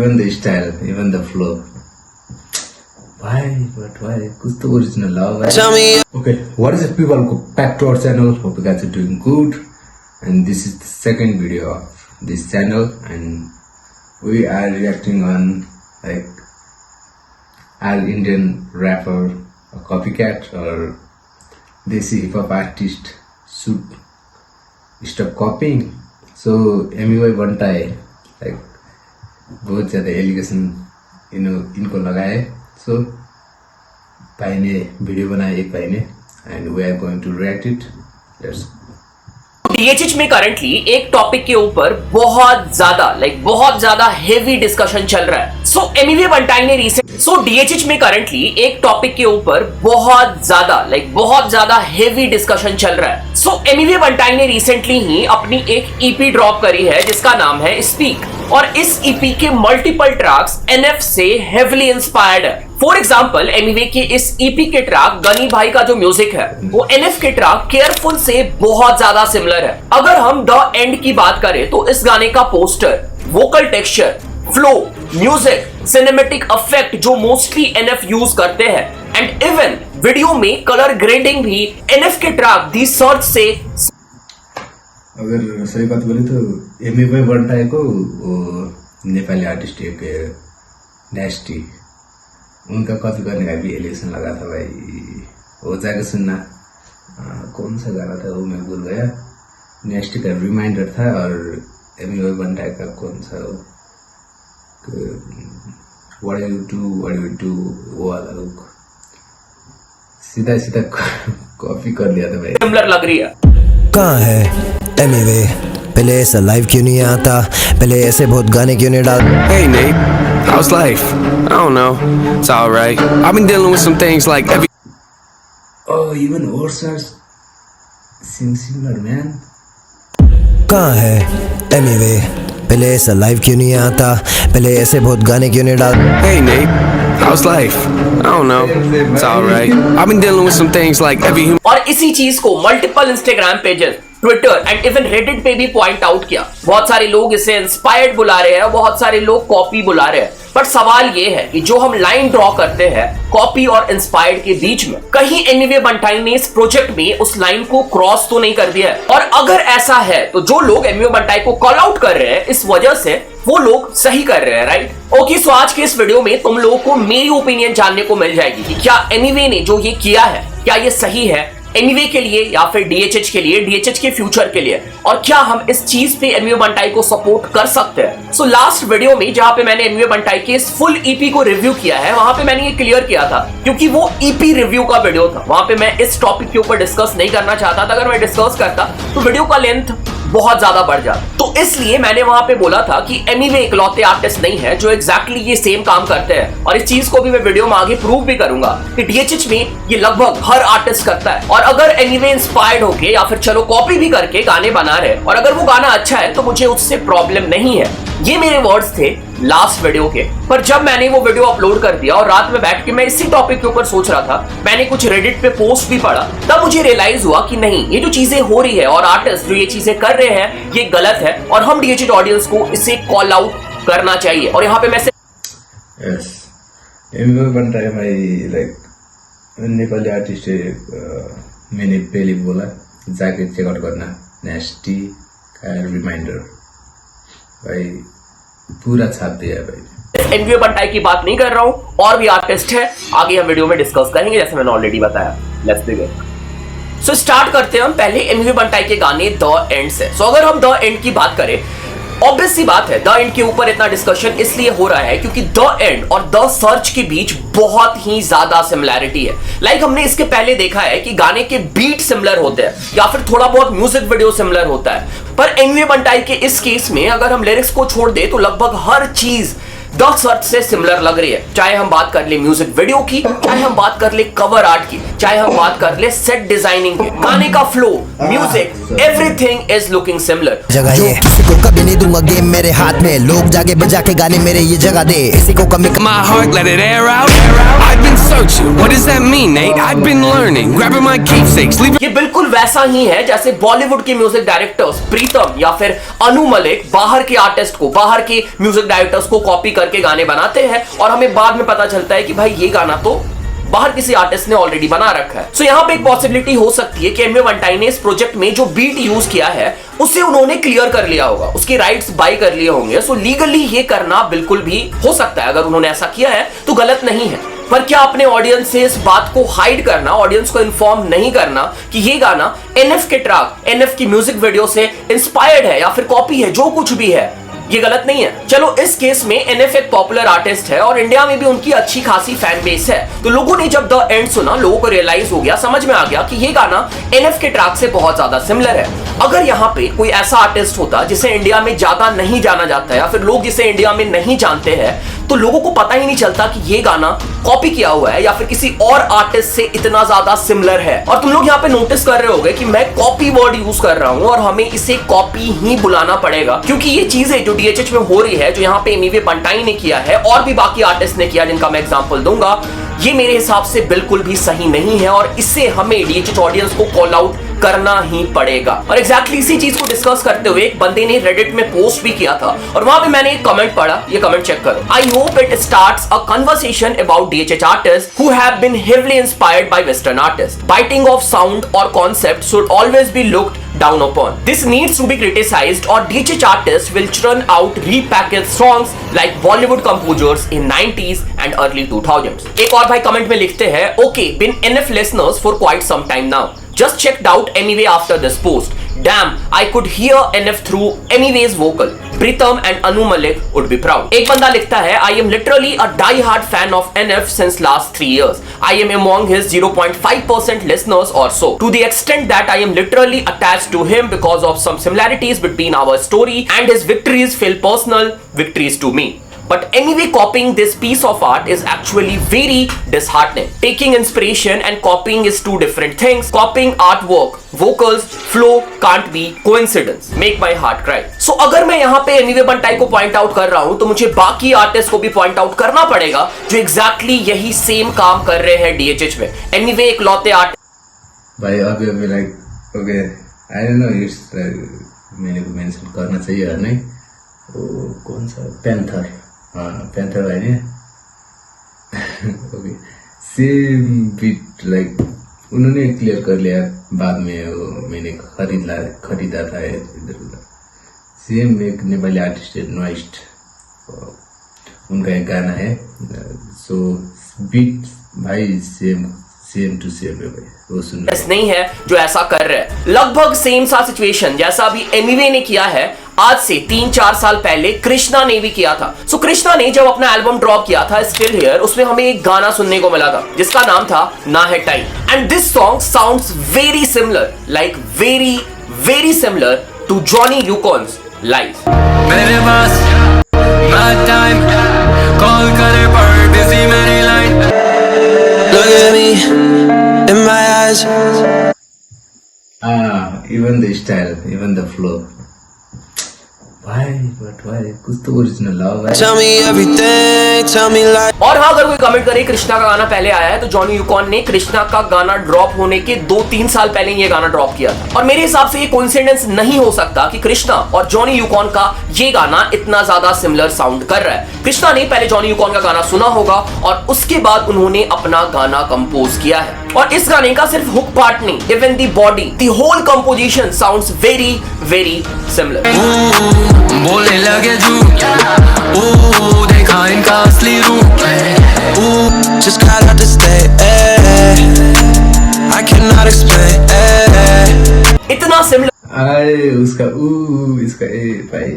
even the style, even the flow. Why? But why? कुछ तो original love. Okay, what is it, people? Back to our channel. Hope you guys are doing good. And this is the second video of this channel, and we are reacting on like an Indian rapper, a copycat, or desi hip hop artist should stop copying. So MUI Bantai like बहुत ज़्यादा allegation इनको लगाए. So भाई ने video बनाया एक भाई ने, and we are going to react it. Let's go. DHH में करंटली एक टॉपिक के ऊपर बहुत ज्यादा हेवी डिस्कशन चल रहा है. एमिवे बंटाई ने DHH में करंटली एक टॉपिक के ऊपर बहुत ज्यादा हेवी डिस्कशन चल रहा है. एमिवे बंटाई ने रिसेंटली ही अपनी एक EP ड्रॉप करी है जिसका नाम है स्पीक, और इस EP के मल्टीपल ट्रैक्स NF से हेवीली इंस्पायर्ड है. फॉर एग्जाम्पल एमिवे के इस EP के ट्रैक गनी भाई का जो म्यूजिक है वो NF के ट्रैक केयरफुल से बहुत ज्यादा सिमिलर है. अगर हम द एंड की बात करें तो इस गाने का poster, vocal texture, flow, music, cinematic effect जो मोस्टली NF यूज करते हैं, एंड इवन वीडियो में कलर ग्रेडिंग भी NF के ट्रैक दी सर्च से. अगर सही बात बोले तो एमिवे बंटाई को नेपाली आर्टिस्ट एक नेस्टी, उनका कॉपी करने का भी एलिगेशन लगा था भाई. वो जाके सुनना, कौन सा गाना था वो मैं भूल गया. नेस्टी का रिमाइंडर था, और एमिवे बंटाई का कौन सा व्हाट यू डू वो वाला लोग सीधा कॉपी कर लिया था भाई. सिमिलर लग रही है. कहाँ है एमिवे? पहले ऐसा लाइव क्यों नहीं आता? पहले ऐसे बहुत गाने क्यों नहीं डाल? Hey Nate, how's life? I don't know. It's all right. I've been dealing with some things like every. Oh, even words are similar, man. कहाँ है एमिवे? पहले ऐसा लाइव क्यों नहीं आता? पहले ऐसे बहुत गाने क्यों नहीं डाल? Hey Nate, how's life? I don't know. It's all right. I've been dealing with some things like every human. और इसी चीज को multiple Instagram pages, Twitter and even Reddit पे भी पॉइंट आउट किया. बहुत सारे लोग इसे इंस्पायर्ड बुला रहे हैं, बहुत सारे लोग कॉपी बुला रहे हैं. पर सवाल ये है कि जो हम लाइन ड्रॉ करते हैं कॉपी और इंस्पायर्ड के बीच में, कहीं एमिवे बंटाई ने इस प्रोजेक्ट में उस लाइन को क्रॉस तो नहीं कर दिया है? और अगर ऐसा है तो जो लोग एमिवे बंटाई को कॉल आउट कर रहे हैं इस वजह से, वो लोग सही कर रहे हैं, राइट? ओके, सो आज के इस वीडियो में तुम लोगों को मेरी ओपिनियन जानने को मिल जाएगी कि क्या एमिवे ने जो ये किया है क्या ये सही है एमिवे के लिए या फिर DHH के लिए, DHH के फ्यूचर के लिए, और क्या हम इस चीज पे एमिवे बंटाई को सपोर्ट कर सकते हैं. सो लास्ट वीडियो में जहां पे मैंने एमिवे बंटाई के इस फुल EP को रिव्यू किया है, वहां पे मैंने ये क्लियर किया था क्योंकि वो EP रिव्यू का वीडियो था. वहां पे मैं इस टॉपिक के ऊपर डिस्कस नहीं करना चाहता था. अगर मैं डिस्कस करता तो वीडियो का लेंथ बहुत ज्यादा बढ़ जाता. तो इसलिए मैंने वहां पे बोला था कि एमिवे इकलौते आर्टिस्ट नहीं है जो एग्जैक्टली ये सेम काम करते हैं, और इस चीज को भी मैं वीडियो में आगे प्रूव भी करूंगा कि DHH में ये लगभग हर आर्टिस्ट करता है. और अगर एमिवे इंस्पायर्ड होके या फिर चलो कॉपी भी करके गाने बना रहे और अगर वो गाना अच्छा है तो मुझे उससे प्रॉब्लम नहीं है. ये मेरे वर्ड्स थे लास्ट वीडियो के. पर जब मैंने वो वीडियो अपलोड कर दिया और रात में बैठ के मैं इसी टॉपिक के ऊपर सोच रहा था, मैंने कुछ रेडिट पे पोस्ट भी पढ़ा, तब मुझे रियलाइज हुआ कि नहीं, ये जो चीजें हो रही है और आर्टिस्ट जो ये चीजें कर रहे हैं ये गलत है, और हम DHH ऑडियंस को इसे कॉल आउट करना चाहिए. और यहाँ पे मैं एमिवे बंटाई भाई लाइक नेपाली आर्टिस्ट मैंने पहले बोला जाके चेकआउट करना. नेस्टी का रिमाइंडर भाई पूरा छाप दिया है भाई. एमिवे बंटाई की बात नहीं कर रहा हूं, और भी आर्टिस्ट है, आगे हम वीडियो में डिस्कस करेंगे जैसे मैंने ऑलरेडी बताया. Let's begin. सो स्टार्ट करते हैं हम पहले एमिवे बंटाई के गाने द एंड से. सो अगर हम द एंड की बात करें, ऑब्वियस सी बात है द एंड के ऊपर इतना डिस्कशन इसलिए हो रहा है क्योंकि द एंड और द सर्च के बीच बहुत ही ज्यादा सिमिलैरिटी है. लाइक हमने इसके पहले देखा है कि गाने के बीट सिमिलर होते हैं या फिर थोड़ा बहुत म्यूजिक वीडियो सिमिलर होता है. पर एमिवे बंटाई के इस केस में अगर हम लिरिक्स को छोड़ दे तो लगभग हर चीज द सर्च से सिमिलर लग रही है. चाहे हम बात कर ले म्यूजिक वीडियो की, चाहे हम बात कर ले कवर आर्ट की. चाहे हम बात कर ले सेट डिजाइनिंग की, गाने का flow, music, everything is looking similar. जगह ये किसी को कभी नहीं दूंगा गेम मेरे हाथ में, लोग जाके बजा के गाने मेरे ये जगह दे, इसी को कमी My heart, let it air out. I've been searching. What does that mean, Nate? I've been learning. Grabbing my keepsakes, leaving. ये बिल्कुल वैसा ही है जैसे बॉलीवुड के म्यूजिक डायरेक्टर्स प्रीतम या फिर अनु मलिक बाहर के आर्टिस्ट को, बाहर के म्यूजिक डायरेक्टर्स को कॉपी करके गाने बनाते हैं और हमें बाद में पता चलता है कि भाई ये गाना तो बाहर किसी आर्टिस्ट ने ऑलरेडी बना रखा है। सो यहाँ पे एक पॉसिबिलिटी हो सकती है कि एमवे बंटाई ने इस प्रोजेक्ट में जो बीट यूज किया है उसे उन्होंने क्लियर कर लिया होगा, उसके राइट्स बाय कर लिए होंगे। सो लीगली ये करना बिल्कुल भी हो सकता है, अगर उन्होंने ऐसा किया है तो गलत नहीं है। पर क्या अपने ऑडियंस से इस बात को हाइड करना, ऑडियंस को इन्फॉर्म नहीं करना कि ये गाना एनएफ के ट्रैक, एनएफ की म्यूजिक वीडियो से इंस्पायर्ड है या फिर कॉपी है, जो कुछ भी है, ये गलत नहीं है। चलो इस केस में एनएफ एक पॉपुलर आर्टिस्ट है और इंडिया में भी उनकी अच्छी खासी फैन बेस है, तो लोगों ने जब द एंड सुना, लोगों को रियलाइज हो गया, समझ में आ गया कि ये गाना एनएफ के ट्रैक से बहुत ज्यादा सिमिलर है। अगर यहाँ पे कोई ऐसा आर्टिस्ट होता जिसे इंडिया में ज्यादा नहीं जाना जाता है या फिर लोग जिसे इंडिया में नहीं जानते हैं, तो लोगों को पता ही नहीं चलता कि ये गाना कॉपी किया हुआ है या फिर किसी और आर्टिस्ट से इतना ज्यादा सिमिलर है। और तुम लोग यहाँ पे नोटिस कर रहे होगे कि मैं कॉपी वर्ड यूज कर रहा हूं और हमें इसे कॉपी ही बुलाना पड़ेगा, क्योंकि ये चीजें जो डीएचएच में हो रही है, जो यहाँ पे एमवे बंटाई ने किया है और भी बाकी आर्टिस्ट ने किया जिनका मैं एग्जांपल दूंगा, ये मेरे हिसाब से बिल्कुल भी सही नहीं है और इससे हमें डीएचएच ऑडियंस को कॉल आउट करना ही पड़ेगा। और एग्जैक्टली इसी चीज को डिस्कस करते हुए एक बंदे ने रेडिट में पोस्ट भी किया था और वहां पे मैंने एक कमेंट पढ़ा, ये कमेंट चेक करो। I hope it starts a conversation about DHH artist who have been heavily inspired by western artist. Biting off sound और concept should always be looked down upon. This needs to be criticized or DHH artists will churn out repackaged songs like Bollywood composers in 90s and early 2000s. एक और भाई comment में लिखते हैं, okay, been NF listeners for quite some time now. Just checked out anyway after this post. Damn, I could hear NF through Emiway's vocal. Pritam and Anu Malik would be proud. एक बंदा लिखता है, I am literally a die-hard fan of NF since last 3 years. I am among his 0.5% listeners or so. To the extent that I am literally attached to him because of some similarities between our story and his victories feel personal victories to me. But anyway, copying this piece of art is actually very disheartening. Taking inspiration and copying is two different things. Copying artwork, vocals, flow can't be coincidence. Make my heart cry. So अगर मैं यहाँ पे Amway बंटाई को point out कर रहा हूँ तो मुझे बाकी आर्टिस्ट को भी पॉइंट आउट करना पड़ेगा जो एग्जैक्टली यही सेम काम कर रहे हैं डीएचएच में। एमवे एक लौते आर्टिस्ट। भाई अभी like okay, I don't know, it's मैंने को मेंशन करना चाहिए या नहीं, वो कौन सा पैंथर, हाँ पैंथर भाई ने ओके सेम बीट लाइक उन्होंने क्लियर कर लिया बाद में, वो मैंने खरीदा था इधर उधर। सेम एक नेपाली आर्टिस्ट है नॉइस्ट, उनका एक गाना है, सो बीट भाई सेम टू सेम है भाई, वो सुनना नहीं है जो ऐसा कर रहे हैं। लगभग सेम सा सिचुएशन जैसा अभी एमवे ने किया है आज से 3-4 साल पहले कृष्णा ने भी किया था। सो कृष्णा ने जब अपना एल्बम ड्रॉप किया था स्टिल हियर, उसमें हमें एक गाना सुनने को मिला था जिसका नाम था ना है time, and this song sounds very similar, like very very similar to Johnny Yukon's life. मेरे पास ना टाइम, कॉल करे पर बिजी मेरी line. Look at me in my eyes. Even the style, even the flow. Why? But why? कुछ तो original love है। Tell me everything, tell me like. और हाँ, अगर कोई कमेंट करे कृष्णा का गाना पहले आया है तो जॉनी यूकॉन ने कृष्णा का गाना ड्रॉप होने के 2-3 साल पहले ये गाना ड्रॉप किया था। और मेरे हिसाब से ये कोइंसिडेंस नहीं हो सकता कि कृष्णा और जॉनी यूकॉन का ये गाना इतना ज्यादा सिमिलर साउंड कर रहा है। कृष्णा ने पहले जॉनी यूकॉन का गाना सुना होगा और उसके बाद उन्होंने अपना गाना कंपोज किया है। और इस गाने का सिर्फ हुक पार्ट नहीं, even the body, the whole composition sounds very very similar. बोलने लगे झूठ, देखा इनका असली रूप। Just got out to stay, I cannot explain. इतना सिमिलर आए उसका इसका भाई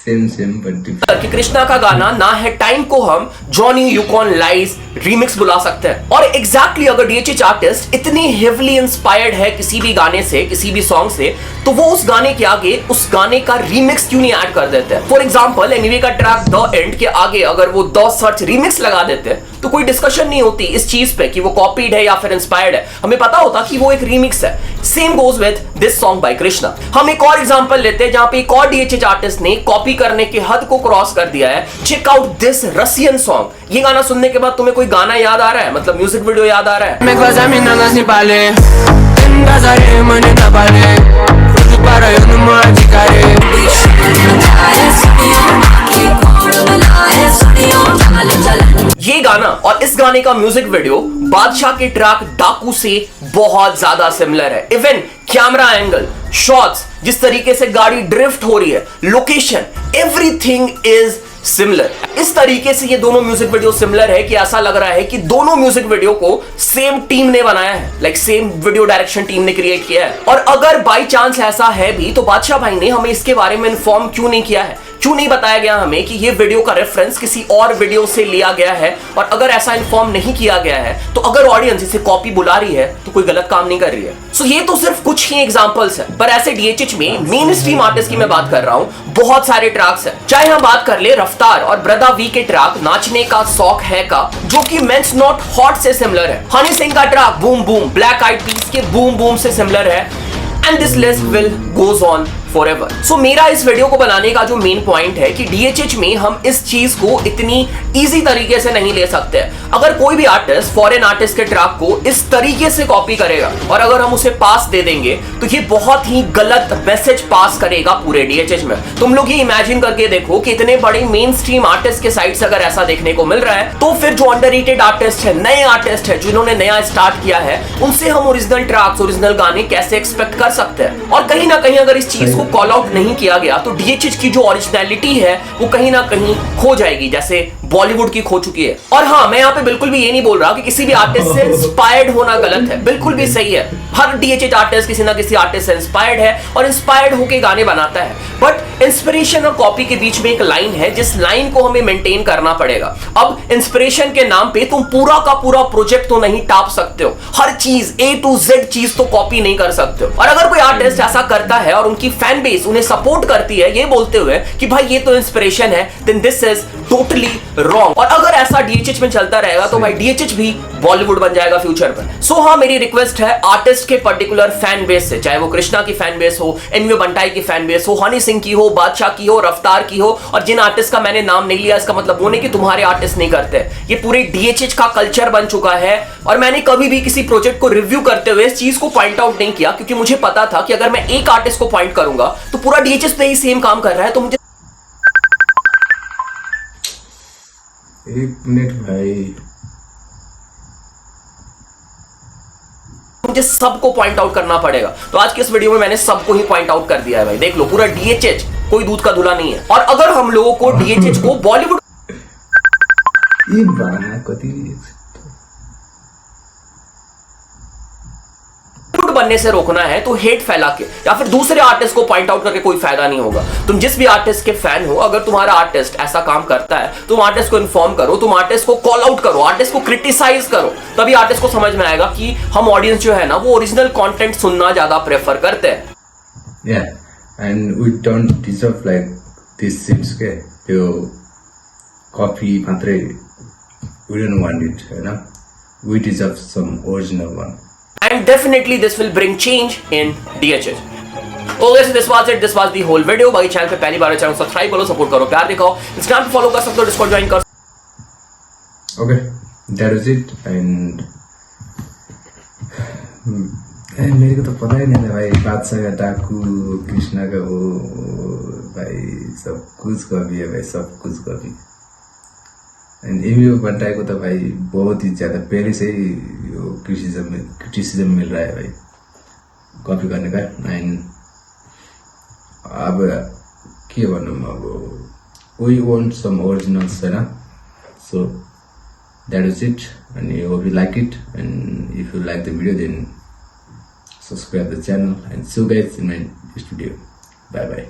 सेम बट डिफरेंट कि कृष्णा का गाना ना है टाइम को हम जॉनी यूकॉन लाइज रीमिक्स बुला सकते हैं। और एग्जैक्टली अगर डीएचएच आर्टिस्ट इतनी हेवीली इंस्पायर्ड है किसी भी गाने से, किसी भी सॉन्ग से, तो वो उस गाने के आगे उस गाने का रीमिक्स क्यों नहीं ऐड कर देते हैं। फॉर एग्जांपल एमवे का ट्रैक द एंड के आगे अगर वो द सर्च रीमिक्स लगा देते हैं तो कोई डिस्कशन नहीं होती इस चीज पे कि वो कॉपीड है या फिर इंस्पायर्ड है, हमें पता होता कि वो एक रीमिक्स है। Same goes with this song by Krishna. हम एक और एग्जांपल लेते हैं जहां पे एक और डीएचएच आर्टिस्ट ने कॉपी करने की हद को क्रॉस कर दिया है। Check out this Russian song. ये गाना सुनने के बाद तुम्हें कोई गाना याद आ रहा है, मतलब म्यूजिक वीडियो याद आ रहा है? ये गाना और इस गाने का म्यूजिक वीडियो बादशाह के ट्रैक डाकू से बहुत ज्यादा सिमिलर है। इवन कैमरा एंगल, शॉट्स, जिस तरीके से गाड़ी ड्रिफ्ट हो रही है, लोकेशन, एवरीथिंग इज सिमिलर। इस तरीके से ये दोनों म्यूजिक वीडियो सिमिलर है कि ऐसा लग रहा है कि दोनों म्यूजिक वीडियो को सेम टीम ने बनाया है, like same video direction team ने क्रिएट किया है। और अगर बाय चांस ऐसा है भी तो बादशाह भाई ने हमें इसके बारे में इन्फॉर्म क्यों नहीं किया है, क्यों नहीं बताया गया हमें कि ये वीडियो का रेफरेंस किसी और वीडियो से लिया गया है? और अगर ऐसा इन्फॉर्म नहीं किया गया है तो अगर ऑडियंस इसे कॉपी बुला रही है तो कोई गलत काम नहीं कर रही है। सो ये तो सिर्फ कुछ ही एग्जांपल्स है, पर ऐसे डीएचएच में मेन स्ट्रीम आर्टिस्ट की मैं बात कर रहा हूं, बहुत सारे ट्रैक्स है। चाहे हम बात कर ले रफ्तार और ब्रदा वी के ट्रैक नाचने का शौक है का, जो कि मेंस नॉट हॉट से सिमिलर है। हनी सिंह का track boom boom Black Eyed Peas के बूम बूम से सिमिलर है। And this list will goes on forever. So मेरा इस वीडियो को बनाने का जो मेन पॉइंट है कि डीएचएच में हम इस चीज को इतनी इजी तरीके से नहीं ले सकते। अगर कोई भी आर्टिस्ट फॉरेन आर्टिस्ट के ट्रैक को इस तरीके से कॉपी करेगा और अगर हम उसे पास दे देंगे तो ये बहुत ही गलत मैसेज पास करेगा पूरे डीएचएच में। तुम लोग ये इमेजिन करके देखो कि इतने बड़े मेन स्ट्रीम आर्टिस्ट के साइड से अगर ऐसा देखने को मिल रहा है तो फिर जो अंडररेटेड आर्टिस्ट है, नए आर्टिस्ट है जिन्होंने नया स्टार्ट किया है, उनसे हम ओरिजिनल ट्रैक्स, ओरिजिनल गाने कैसे एक्सपेक्ट कर सकते हैं? और कहीं ना कहीं अगर इस चीज को कॉल आउट नहीं किया गया तो डीएचएच की जो ओरिजिनलिटी है वो कहीं ना कहीं खो जाएगी, जैसे बॉलीवुड की खो चुकी है। और हाँ, मैं यहाँ पे बिल्कुल भी ये नहीं बोल रहा कि किसी भी आर्टिस्ट से इंस्पायर्ड होना गलत है, बिल्कुल भी सही है। हर डीएचएच आर्टिस्ट किसी ना किसी आर्टिस्ट से इंस्पायर्ड है और इंस्पायर्ड होकर गाने बनाता है। बट इंस्पिरेशन और कॉपी के बीच में एक लाइन है जिस लाइन को हमें मेंटेन करना पड़ेगा। अब इंस्पिरेशन के नाम पे तुम पूरा का पूरा प्रोजेक्ट तो नहीं टाप सकते हो, हर चीज A to Z चीज तो कॉपी नहीं कर सकते हो। और अगर कोई आर्टिस्ट ऐसा करता है और उनकी फैन बेस उन्हें सपोर्ट करती है ये बोलते हुए कि भाई ये तो इंस्पिरेशन है, then this is totally wrong. और अगर ऐसा डीएचएच में चलता रहेगा तो भाई डीएचएच भी बॉलीवुड बन जाएगा फ्यूचर में। सो हाँ, मेरी रिक्वेस्ट है आर्टिस्ट के पर्टिकुलर फैन बेस से, चाहे वो कृष्णा की फैन बेस हो, एनवी बंटाई की फैन बेस हो, हनी सिंह की हो, बादशाह की हो, रफ्तार की हो, और जिन आर्टिस्ट का मैंने नाम नहीं लिया इसका मतलब वो नहीं कि तुम्हारे आर्टिस्ट नहीं करते। ये पूरे डीएचएच का कल्चर बन चुका है और मैंने कभी भी किसी प्रोजेक्ट को रिव्यू करते हुए इस चीज को पॉइंट आउट नहीं किया, क्योंकि मुझे पता था कि अगर मैं एक आर्टिस्ट को पॉइंट करूंगा तो पूरा डीएचएच पे ही सेम काम कर रहा है, तो मुझे एक मिनट भाई, मुझे सबको पॉइंट आउट करना पड़ेगा। तो आज के इस वीडियो में मैंने सबको ही पॉइंट आउट कर दिया है भाई। देख लो, पूरा डीएचएच कोई दूध का धुला नहीं है। और अगर हम लोगों को डीएचएच को बॉलीवुड बनने से रोकना है तो हेट फैला के या फिर दूसरे आर्टिस्ट को पॉइंट आउट करके कोई फायदा नहीं होगा। तुम जिस भी आर्टिस्ट के फैन हो, अगर तुम्हारा आर्टिस्ट ऐसा काम करता है तुम आर्टिस्ट को इन्फॉर्म करो, तुम आर्टिस्ट को कॉल आउट करो, आर्टिस्ट को क्रिटिसाइज करो, तभी आर्टिस्ट को समझ में आएगा कि हम ऑडियंस जो है ना वो ओरिजिनल कंटेंट सुनना ज्यादा प्रेफर करते हैं। Yeah, and we don't deserve like this shit, okay? त्यो कॉपी मात्रै, we don't want it, है ना? We deserve some original one. And definitely this will bring change in DHH. Okay, so this was it. This was the whole video. बाकी channel पे पहली बार है, channel subscribe करो, support करो, प्यार दिखाओ। इंस्टाग्राम पे फॉलो कर सकते हो, डिस्कॉर्ड ज्वाइन कर। Okay, that is it. And मेरे को तो पता ही नहीं था भाई, बादशाह का डाकू, कृष्णा का वो भाई, सब कुछ कॉपी है भाई, सब कुछ कॉपी। एंड एमी बंटाई को तो भाई बहुत ही ज्यादा पहले से ही क्रिटिसिज्म मिल रहा है भाई कॉपी करने का। एंड अब के भनौँ, अब वी वान्ट सम ओरिजिनल्स, है ना? So that is it. And I hope you like it, and if you like the video then subscribe the channel, and see you guys in my next video. Bye bye.